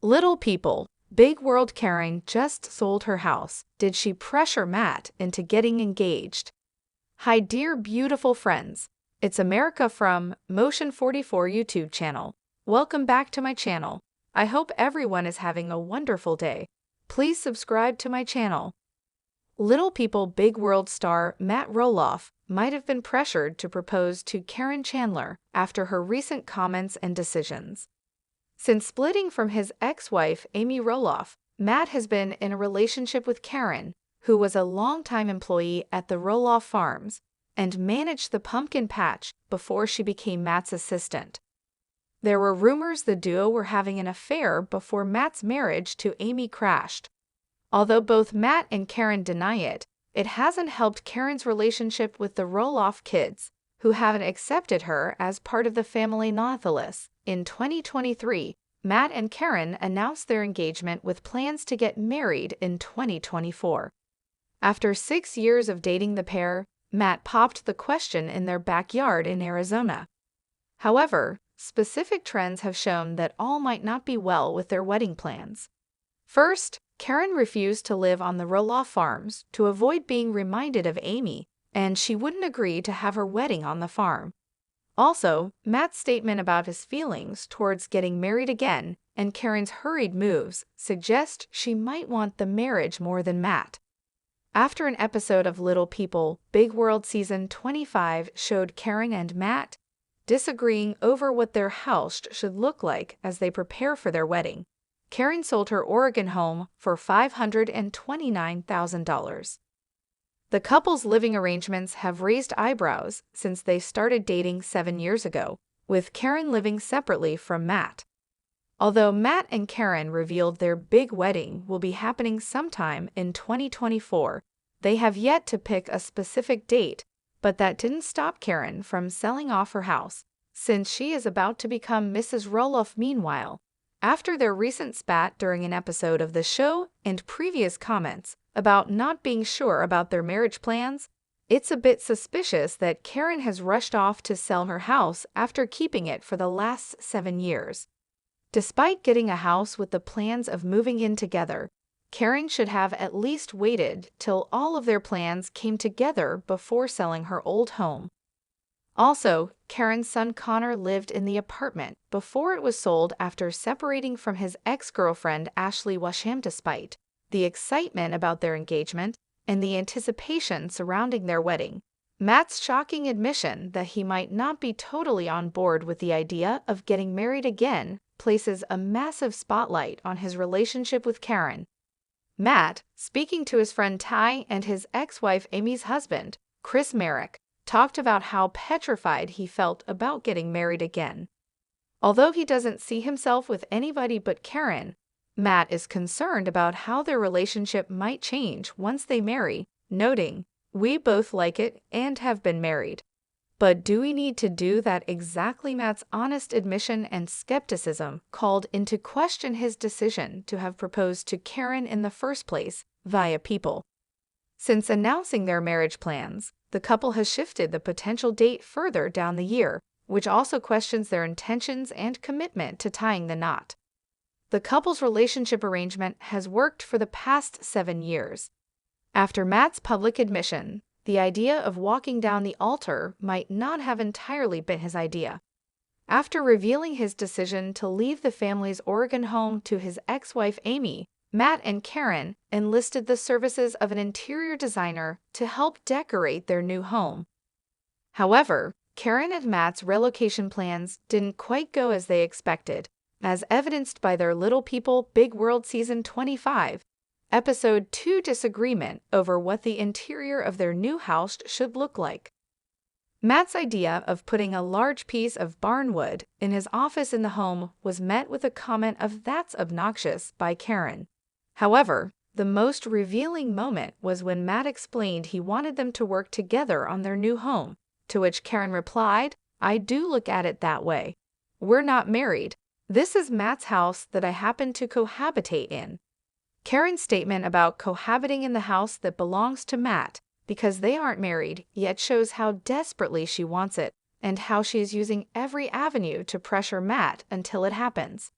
Little people, big world. Karen just sold her house. Did she pressure Matt into getting engaged? Hi dear beautiful friends. It's America from Motion 44 YouTube channel. Welcome back to my channel. I hope everyone is having a wonderful day. Please subscribe to my channel. Little People Big World star Matt Roloff might have been pressured to propose to Karen Chandler after her recent comments and decisions. Since splitting from his ex-wife Amy Roloff, Matt has been in a relationship with Karen, who was a longtime employee at the Roloff Farms and managed the pumpkin patch before she became Matt's assistant. There were rumors the duo were having an affair before Matt's marriage to Amy crashed. Although both Matt and Karen deny it, it hasn't helped Karen's relationship with the Roloff kids, who haven't accepted her as part of the family nonetheless. In 2023, Matt and Karen announced their engagement with plans to get married in 2024. After 6 years of dating the pair, Matt popped the question in their backyard in Arizona. However, specific trends have shown that all might not be well with their wedding plans. First, Karen refused to live on the Roloff farms to avoid being reminded of Amy, and she wouldn't agree to have her wedding on the farm. Also, Matt's statement about his feelings towards getting married again and Karen's hurried moves suggest she might want the marriage more than Matt. After an episode of Little People Big World Season 25 showed Karen and Matt disagreeing over what their house should look like as they prepare for their wedding, Karen sold her Oregon home for $529,000. The couple's living arrangements have raised eyebrows since they started dating 7 years ago, with Karen living separately from Matt. Although Matt and Karen revealed their big wedding will be happening sometime in 2024, they have yet to pick a specific date, but that didn't stop Karen from selling off her house, since she is about to become Mrs. Roloff. Meanwhile, after their recent spat during an episode of the show and previous comments about not being sure about their marriage plans, it's a bit suspicious that Karen has rushed off to sell her house after keeping it for the last 7 years. Despite getting a house with the plans of moving in together, Karen should have at least waited till all of their plans came together before selling her old home. Also, Karen's son Connor lived in the apartment before it was sold after separating from his ex-girlfriend Ashley Washam. Despite the excitement about their engagement and the anticipation surrounding their wedding, Matt's shocking admission that he might not be totally on board with the idea of getting married again places a massive spotlight on his relationship with Karen. Matt, speaking to his friend Ty and his ex-wife Amy's husband, Chris Merrick, talked about how petrified he felt about getting married again. Although he doesn't see himself with anybody but Karen, Matt is concerned about how their relationship might change once they marry, noting, "We both like it and have been married. But do we need to do that exactly?" Matt's honest admission and skepticism called into question his decision to have proposed to Karen in the first place via People. Since announcing their marriage plans, the couple has shifted the potential date further down the year, which also questions their intentions and commitment to tying the knot. The couple's relationship arrangement has worked for the past 7 years. After Matt's public admission, the idea of walking down the altar might not have entirely been his idea. After revealing his decision to leave the family's Oregon home to his ex-wife Amy, Matt and Karen enlisted the services of an interior designer to help decorate their new home. However, Karen and Matt's relocation plans didn't quite go as they expected, as evidenced by their Little People Big World Season 25, Episode 2 disagreement over what the interior of their new house should look like. Matt's idea of putting a large piece of barnwood in his office in the home was met with a comment of "That's obnoxious" by Karen. However, the most revealing moment was when Matt explained he wanted them to work together on their new home, to which Karen replied, "I do look at it that way. We're not married. This is Matt's house that I happen to cohabitate in." Karen's statement about cohabiting in the house that belongs to Matt because they aren't married yet shows how desperately she wants it and how she is using every avenue to pressure Matt until it happens.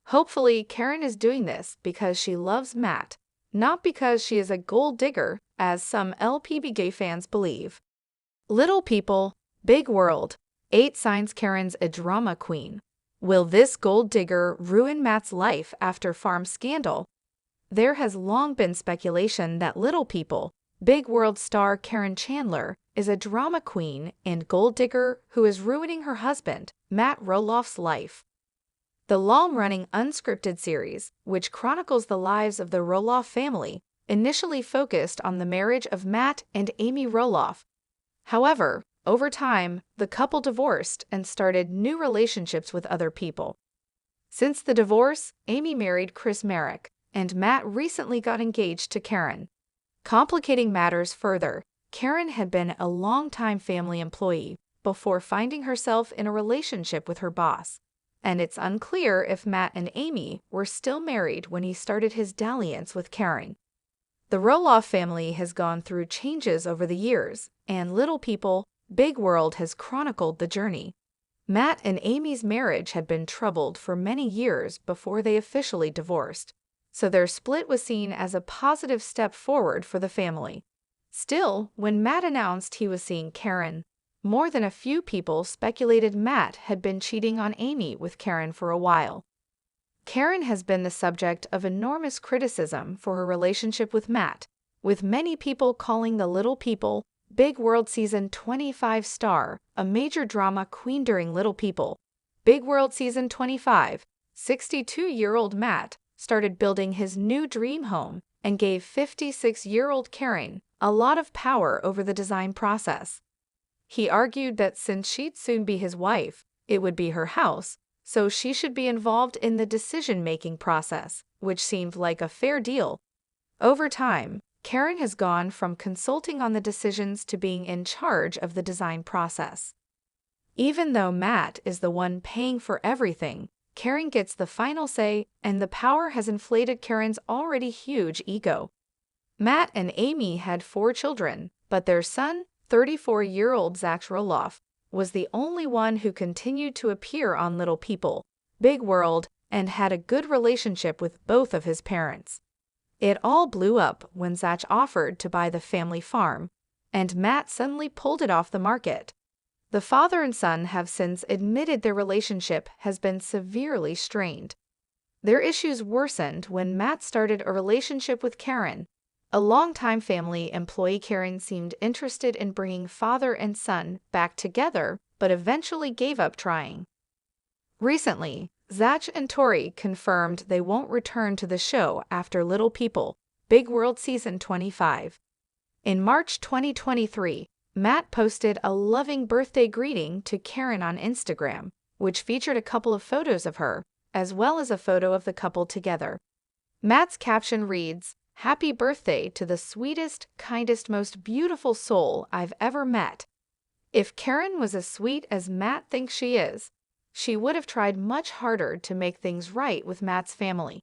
Hopefully, Karen is doing this because she loves Matt, not because she is a gold digger, as some LPB gay fans believe. Little People, Big World, 8 Signs Karen's a drama queen. Will this gold digger ruin Matt's life after farm scandal? There has long been speculation that Little People, Big World star Karen Chandler is a drama queen and gold digger who is ruining her husband, Matt Roloff's life. The long-running unscripted series, which chronicles the lives of the Roloff family, initially focused on the marriage of Matt and Amy Roloff. However, over time, the couple divorced and started new relationships with other people. Since the divorce, Amy married Chris Merrick, and Matt recently got engaged to Karen. Complicating matters further, Karen had been a longtime family employee before finding herself in a relationship with her boss, and it's unclear if Matt and Amy were still married when he started his dalliance with Karen. The Roloff family has gone through changes over the years, and Little People, Big World has chronicled the journey. Matt and Amy's marriage had been troubled for many years before they officially divorced, so their split was seen as a positive step forward for the family. Still, when Matt announced he was seeing Karen, more than a few people speculated Matt had been cheating on Amy with Karen for a while. Karen has been the subject of enormous criticism for her relationship with Matt, with many people calling the Little People, Big World Season 25 star a major drama queen. During Little People, Big World Season 25, 62-year-old Matt started building his new dream home and gave 56-year-old Karen a lot of power over the design process. He argued that since she'd soon be his wife, it would be her house, so she should be involved in the decision-making process, which seemed like a fair deal. Over time, Karen has gone from consulting on the decisions to being in charge of the design process. Even though Matt is the one paying for everything, Karen gets the final say, and the power has inflated Karen's already huge ego. Matt and Amy had 4 children, but their son, 34-year-old Zach Roloff, was the only one who continued to appear on Little People, Big World, and had a good relationship with both of his parents. It all blew up when Zach offered to buy the family farm, and Matt suddenly pulled it off the market. The father and son have since admitted their relationship has been severely strained. Their issues worsened when Matt started a relationship with Karen. A longtime family employee. Karen seemed interested in bringing father and son back together, but eventually gave up trying. Recently, Zach and Tori confirmed they won't return to the show after Little People, Big World Season 25. In March 2023, Matt posted a loving birthday greeting to Karen on Instagram, which featured a couple of photos of her, as well as a photo of the couple together. Matt's caption reads, "Happy birthday to the sweetest, kindest, most beautiful soul I've ever met." If Karen was as sweet as Matt thinks she is, she would have tried much harder to make things right with Matt's family.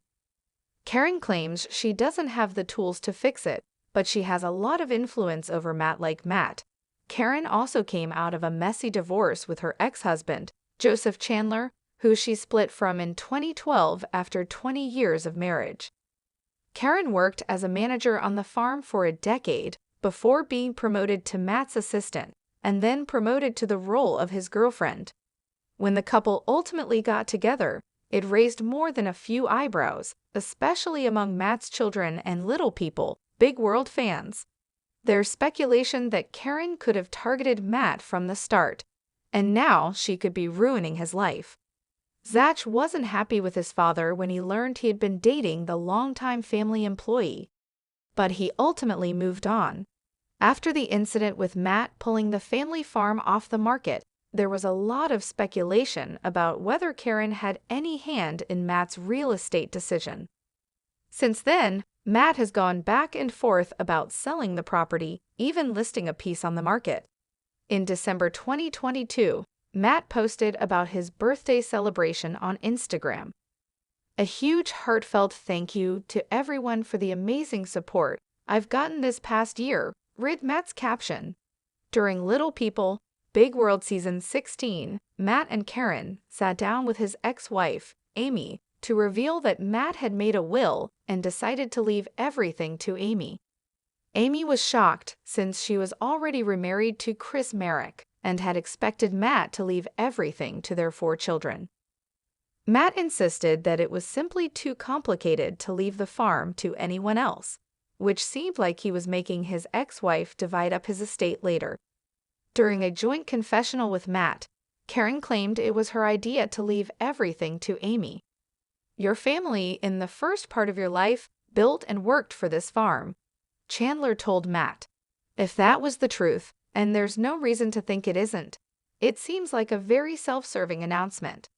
Karen claims she doesn't have the tools to fix it, but she has a lot of influence over Matt. Like Matt, Karen also came out of a messy divorce with her ex-husband, Joseph Chandler, who she split from in 2012 after 20 years of marriage. Karen worked as a manager on the farm for a decade before being promoted to Matt's assistant and then promoted to the role of his girlfriend. When the couple ultimately got together, it raised more than a few eyebrows, especially among Matt's children and Little People, Big World fans. There's speculation that Karen could have targeted Matt from the start, and now she could be ruining his life. Zach wasn't happy with his father when he learned he had been dating the longtime family employee, but he ultimately moved on. After the incident with Matt pulling the family farm off the market, there was a lot of speculation about whether Karen had any hand in Matt's real estate decision. Since then, Matt has gone back and forth about selling the property, even listing a piece on the market. In December 2022, Matt posted about his birthday celebration on Instagram. "A huge heartfelt thank you to everyone for the amazing support I've gotten this past year," read Matt's caption. During Little People, Big World Season 16, Matt and Karen sat down with his ex-wife, Amy, to reveal that Matt had made a will and decided to leave everything to Amy. Amy was shocked since she was already remarried to Chris Merrick and had expected Matt to leave everything to their 4 children. Matt insisted that it was simply too complicated to leave the farm to anyone else, which seemed like he was making his ex-wife divide up his estate later. During a joint confessional with Matt, Karen claimed it was her idea to leave everything to Amy. "Your family, in the first part of your life, built and worked for this farm," Chandler told Matt. "If that was the truth, and there's no reason to think it isn't, it seems like a very self-serving announcement.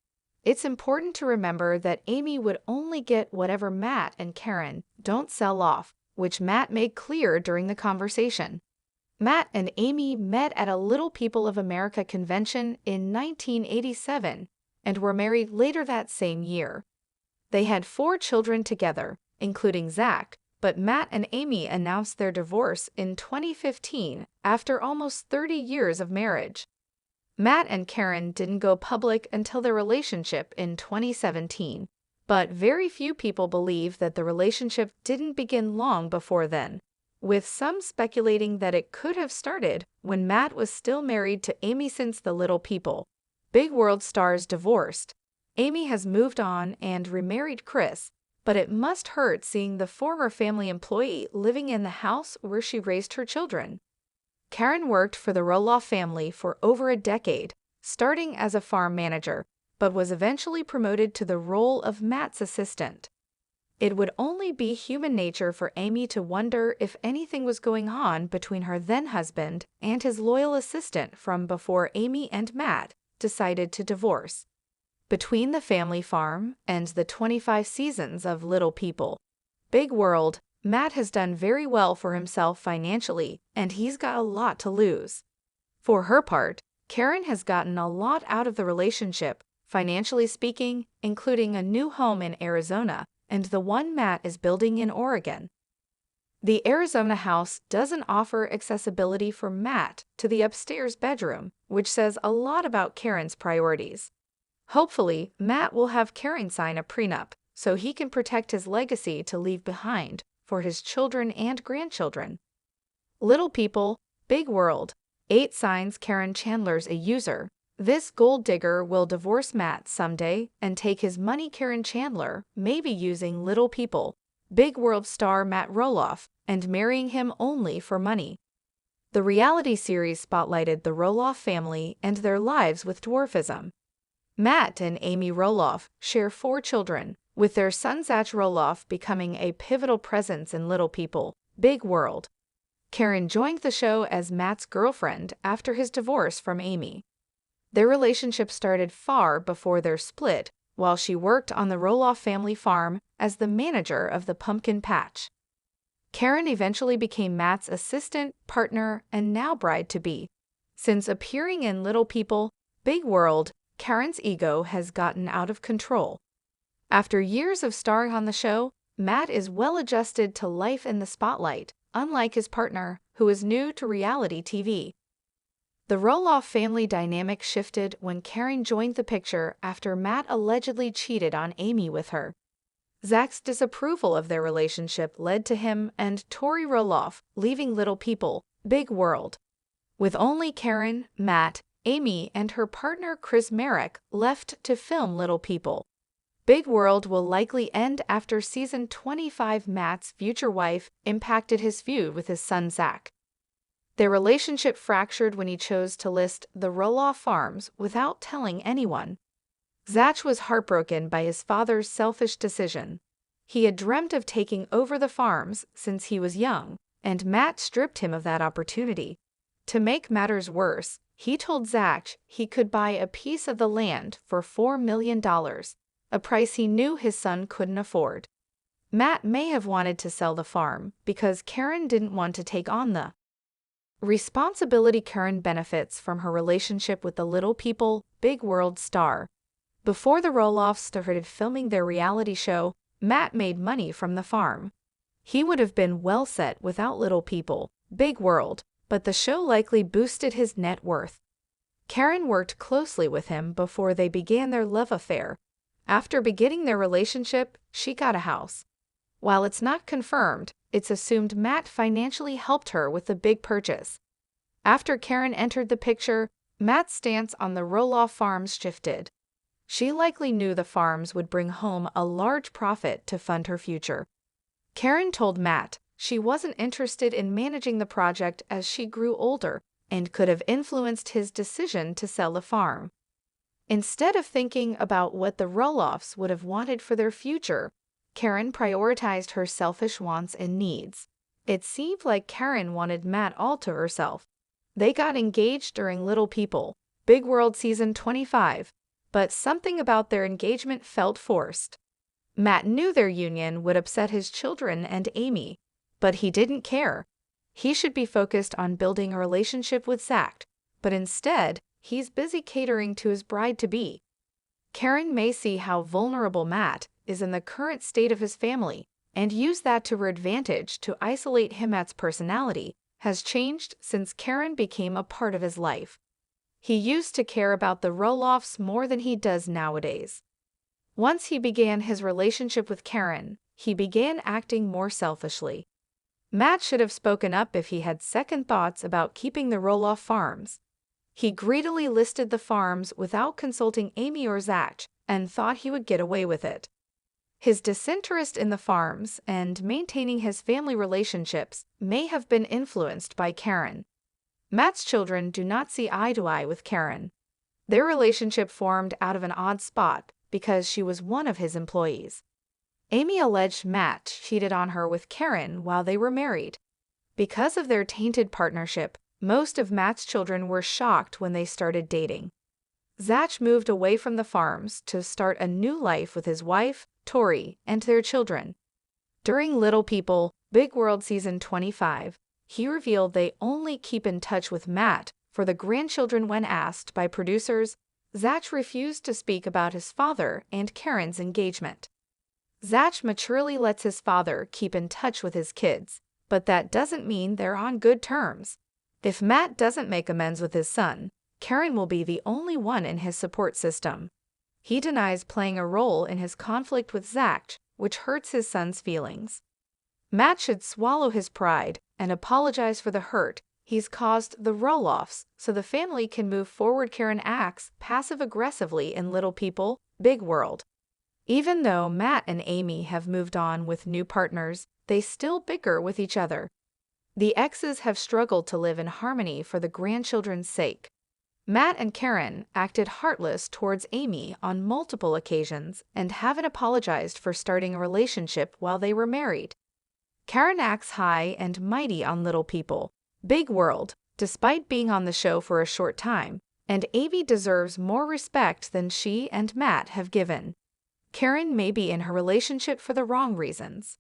It's important to remember that Amy would only get whatever Matt and Karen don't sell off, which Matt made clear during the conversation." Matt and Amy met at a Little People of America convention in 1987 and were married later that same year. They had 4 children together, including Zach, but Matt and Amy announced their divorce in 2015 after almost 30 years of marriage. Matt and Karen didn't go public until their relationship in 2017, but very few people believe that the relationship didn't begin long before then, with some speculating that it could have started when Matt was still married to Amy since the Little People, Big World stars divorced. Amy has moved on and remarried Chris, but it must hurt seeing the former family employee living in the house where she raised her children. Karen worked for the Roloff family for over a decade, starting as a farm manager, but was eventually promoted to the role of Matt's assistant. It would only be human nature for Amy to wonder if anything was going on between her then-husband and his loyal assistant from before Amy and Matt decided to divorce. Between the family farm and the 25 seasons of Little People, Big World, Matt has done very well for himself financially, and he's got a lot to lose. For her part, Karen has gotten a lot out of the relationship, financially speaking, including a new home in Arizona and the one Matt is building in Oregon. The Arizona house doesn't offer accessibility for Matt to the upstairs bedroom, which says a lot about Karen's priorities. Hopefully, Matt will have Karen sign a prenup so he can protect his legacy to leave behind for his children and grandchildren. Little People, Big World, 8 signs Karen Chandler's a user. This gold digger will divorce Matt someday and take his money. Karen Chandler may be using Little People, Big World star Matt Roloff and marrying him only for money. The reality series spotlighted the Roloff family and their lives with dwarfism. Matt and Amy Roloff share 4 children, with their son Zach Roloff becoming a pivotal presence in Little People, Big World. Karen joined the show as Matt's girlfriend after his divorce from Amy. Their relationship started far before their split, while she worked on the Roloff family farm as the manager of the pumpkin patch. Karen eventually became Matt's assistant, partner, and now bride-to-be. Since appearing in Little People, Big World, Karen's ego has gotten out of control. After years of starring on the show, Matt is well adjusted to life in the spotlight, unlike his partner, who is new to reality TV. The Roloff family dynamic shifted when Karen joined the picture after Matt allegedly cheated on Amy with her. Zach's disapproval of their relationship led to him and Tori Roloff leaving Little People, Big World. With only Karen, Matt, Amy, and her partner Chris Merrick left to film Little People, Big World will likely end after season 25. Matt's future wife impacted his feud with his son Zach. Their relationship fractured when he chose to list the Roloff farms without telling anyone. Zach was heartbroken by his father's selfish decision. He had dreamt of taking over the farms since he was young, and Matt stripped him of that opportunity. To make matters worse, he told Zach he could buy a piece of the land for $4 million, a price he knew his son couldn't afford. Matt may have wanted to sell the farm because Karen didn't want to take on the responsibility. Karen benefits from her relationship with the Little People, Big World star. Before the Roloffs started filming their reality show, Matt made money from the farm. He would have been well set without Little People, Big World, but the show likely boosted his net worth. Karen worked closely with him before they began their love affair. After beginning their relationship, she got a house. While it's not confirmed, it's assumed Matt financially helped her with the big purchase. After Karen entered the picture, Matt's stance on the Roloff farms shifted. She likely knew the farms would bring home a large profit to fund her future. Karen told Matt she wasn't interested in managing the project as she grew older and could have influenced his decision to sell the farm. Instead of thinking about what the Roloffs would have wanted for their future, Karen prioritized her selfish wants and needs. It seemed like Karen wanted Matt all to herself. They got engaged during Little People, Big World Season 25, but something about their engagement felt forced. Matt knew their union would upset his children and Amy, but he didn't care. He should be focused on building a relationship with Zach, but instead, he's busy catering to his bride-to-be. Karen may see how vulnerable Matt is in the current state of his family and use that to her advantage to isolate him. Matt's personality has changed since Karen became a part of his life. He used to care about the Roloffs more than he does nowadays. Once he began his relationship with Karen, he began acting more selfishly. Matt should have spoken up if he had second thoughts about keeping the Roloff farms. He greedily listed the farms without consulting Amy or Zach and thought he would get away with it. His disinterest in the farms and maintaining his family relationships may have been influenced by Karen. Matt's children do not see eye to eye with Karen. Their relationship formed out of an odd spot because she was one of his employees. Amy alleged Matt cheated on her with Karen while they were married. Because of their tainted partnership, most of Matt's children were shocked when they started dating. Zach moved away from the farms to start a new life with his wife, Tori, and their children. During Little People, Big World Season 25, he revealed they only keep in touch with Matt for the grandchildren. When asked by producers, Zach refused to speak about his father and Karen's engagement. Zach maturely lets his father keep in touch with his kids, but that doesn't mean they're on good terms. If Matt doesn't make amends with his son, Karen will be the only one in his support system. He denies playing a role in his conflict with Zach, which hurts his son's feelings. Matt should swallow his pride and apologize for the hurt he's caused the Roloffs so the family can move forward. Karen acts passive-aggressively in Little People, Big World. Even though Matt and Amy have moved on with new partners, they still bicker with each other. The exes have struggled to live in harmony for the grandchildren's sake. Matt and Karen acted heartless towards Amy on multiple occasions and haven't apologized for starting a relationship while they were married. Karen acts high and mighty on Little People, Big World, despite being on the show for a short time, and Amy deserves more respect than she and Matt have given. Karen may be in her relationship for the wrong reasons.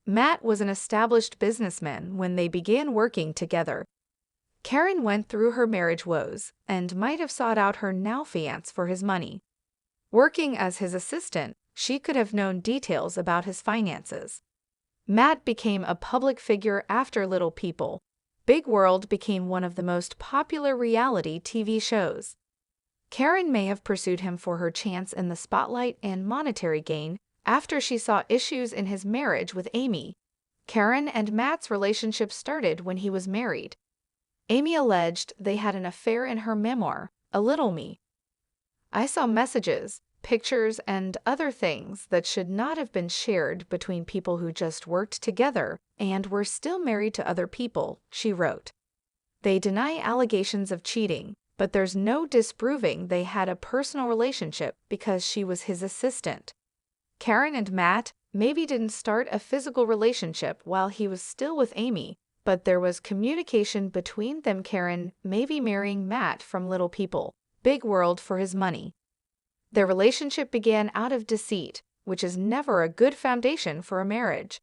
Matt was an established businessman when they began working together. Karen went through her marriage woes and might have sought out her now fiancé for his money. Working as his assistant, she could have known details about his finances. Matt became a public figure after Little People. Big World became one of the most popular reality TV shows. Karen may have pursued him for her chance in the spotlight and monetary gain after she saw issues in his marriage with Amy. Karen and Matt's relationship started when he was married. Amy alleged they had an affair in her memoir, A Little Me. I saw messages, pictures, and other things that should not have been shared between people who just worked together and were still married to other people, she wrote. They deny allegations of cheating, but there's no disproving they had a personal relationship because she was his assistant. Karen and Matt maybe didn't start a physical relationship while he was still with Amy, but there was communication between them. Karen may be marrying Matt from Little People, Big World for his money. Their relationship began out of deceit, which is never a good foundation for a marriage.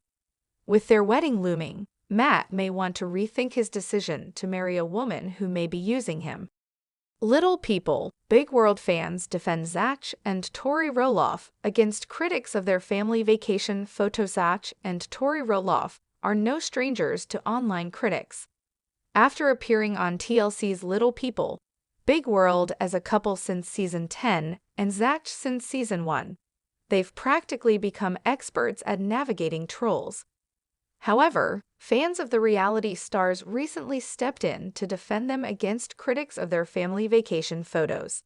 With their wedding looming, Matt may want to rethink his decision to marry a woman who may be using him. Little People, Big World fans defend Zach and Tori Roloff against critics of their family vacation photo. Zach and Tori Roloff are no strangers to online critics. After appearing on TLC's Little People, Big World as a couple since Season 10 and Zach since Season 1, They've practically become experts at navigating trolls. However, fans of the reality stars recently stepped in to defend them against critics of their family vacation photos.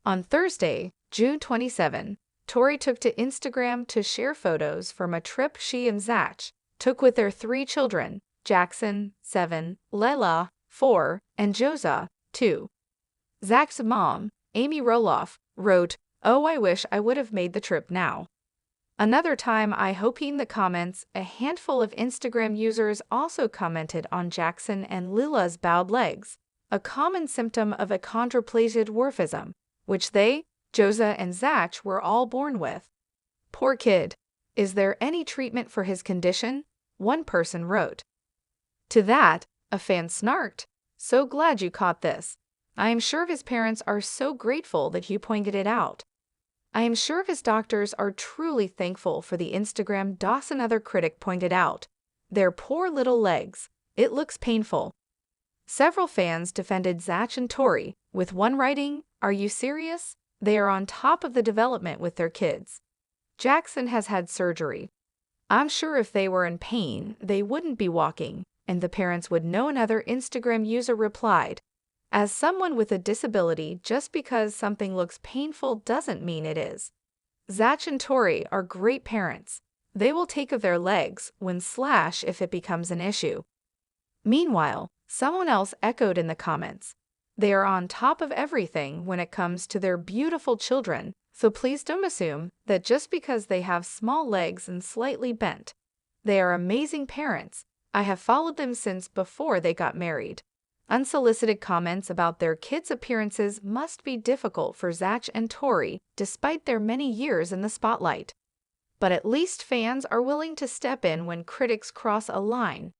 On Thursday, June 27, Tori took to Instagram to share photos from a trip she and Zach took with their 3 children, Jackson, 7, Lela, 4, and Joza, 2. Zach's mom, Amy Roloff, wrote, "Oh, I wish I would have made the trip now." Another time, I hope in the comments, a handful of Instagram users also commented on Jackson and Lila's bowed legs, a common symptom of achondroplasia dwarfism, which they, Joza and Zach, were all born with. "Poor kid. Is there any treatment for his condition?" one person wrote. To that, a fan snarked, "So glad you caught this. I am sure his parents are so grateful that you pointed it out. I am sure his doctors are truly thankful for the Instagram DOS." Another critic pointed out, "Their poor little legs. It looks painful." Several fans defended Zach and Tori, with one writing, "Are you serious? They are on top of the development with their kids. Jackson has had surgery. I'm sure if they were in pain, they wouldn't be walking, and the parents would know." Another Instagram user replied, "As someone with a disability, just because something looks painful doesn't mean it is. Zach and Tori are great parents. They will take of their legs if it becomes an issue." Meanwhile, someone else echoed in the comments, "They are on top of everything when it comes to their beautiful children, so please don't assume that just because they have small legs and slightly bent. They are amazing parents. I have followed them since before they got married." Unsolicited comments about their kids' appearances must be difficult for Zach and Tori, despite their many years in the spotlight. But at least fans are willing to step in when critics cross a line,